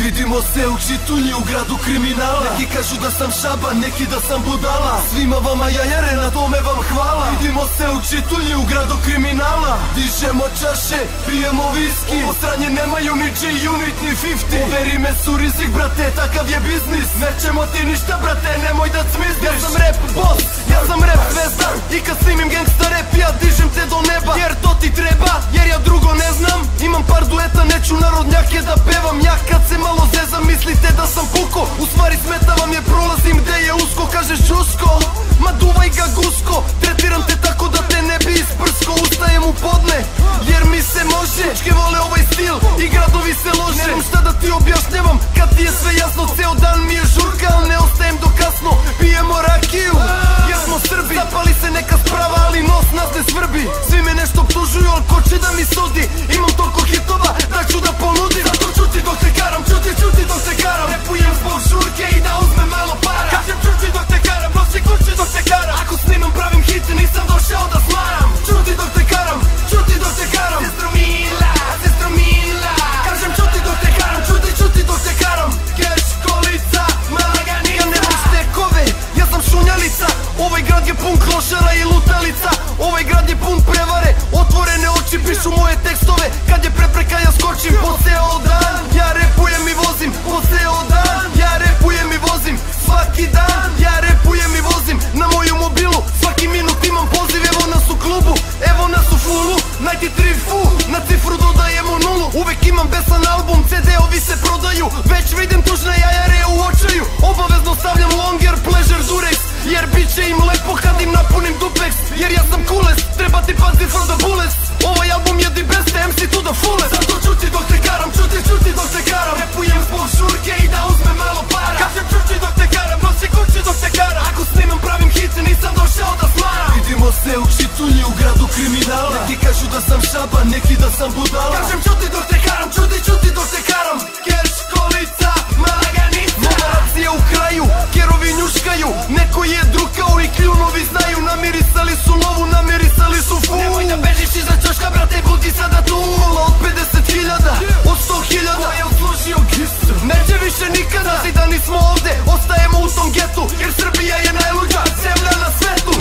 Vidimo se u Čitulji u gradu kriminala. Neki kažu da sam šaban, neki da sam budala. Svima vama jajare, na tome vam hvala. Vidimo se u Čitulji u gradu kriminala. Dižemo čaše, pijemo viski. Ovo sranje nemaju ni G-Unit ni 50. Poveri me su rizik brate, takav je biznis. Nećemo ti ništa brate, nemoj da cmizdiš. Ja sam rap boss, ja sam rap zvezda. I kad snimim gangsta rap ja dižem te do neba. Jer to ti treba, jer ja drugo ne znam. Imam par dueta, neću narodnjake da pevam. Ja kad se malo zezam mislite da sam puko. U stvari smeta vam je prolazim gde je usko. Kažeš čusko, ma duvaj ga gusko. Tretiram te tako da te ne bi isprsko. Ustajem u podne, jer mi se može. Čke vole ovaj stil i gradovi se lože. Nemam šta da ti objašnjavam, kad ti je sve jasno. Ceo dan mi je žurka, al ne ostajem do kasno. Pijemo rakiju, jer smo Srbi. Zapali se neka sprava, ali nos nas ne svrbi. Svi me nešto optužuju, al ko će da mi sudi. Imam toliko hitova, da ću da ponudim. Zato čuti dok te karam, čuti dok te karam. Repujem zbog žurke i da uzmem malo para. Kažem čuti dok te karam, nosi kući dok te karam. Ako snimam pravim hit, nisam došao da smaram. Čuti dok te karam, čuti dok te karam. Sestro Mila, kažem čuti dok te karam, čuti dok te karam. Keš, kolica, malaganica. Ja nemam štekove, ja sam šunjalica. Ovaj grad je pun klošara i lutalica. Ovaj grad je pun prevare, otvorene oči pišu moje tekstove. Kad je prepreka ja skočim po ceo dan. Ja repujem i vozim po ceo dan. Ja repujem i vozim svaki dan. Ja repujem i vozim na moju mobilu. Svaki minut imam poziv, evo nas u klubu, evo nas u fullu. Najti 3 fu, na cifru dodajemo nulu. Uvek imam besan album, CD-ovi se prodaju. Već vidim tužne jajare u očaju. Obavezno stavljam longer, pleasure, durex. Jer bit će im lepo kad im napunim dupex. Jer ja sam coolest, treba ti pazit for the bullets. Ovaj album je the best, MC to the fullest. Zato čuti dok te karam, čuti dok te karam. Repujem zbog žurke i da uzmem malo para. Kažem čuti dok te karam, nosi kući dok te karam. Ako snimam pravim hit, nisam došao da smaram. Vidimo se u Čitulji u gradu kriminala. Neki kažu da sam šaban, neki da sam budala. Kažem čuti dok te karam, čuti dok te karam. Keš, kolica, malaganica. Nova akcija u kraju, kerovi njuškaju. Neko je drukao i kljunovi znaju. Namirisali su lovu, namirisali su ful. Nemoj da bežiš iza čoška brate, budi sada tu. Od 50.000, od 100.000 ko je odslužio gisu. Neće više nikada, znači da nismo ovde. Ostajemo u tom getu, jer Srbija je najluđa zemlja na svetu.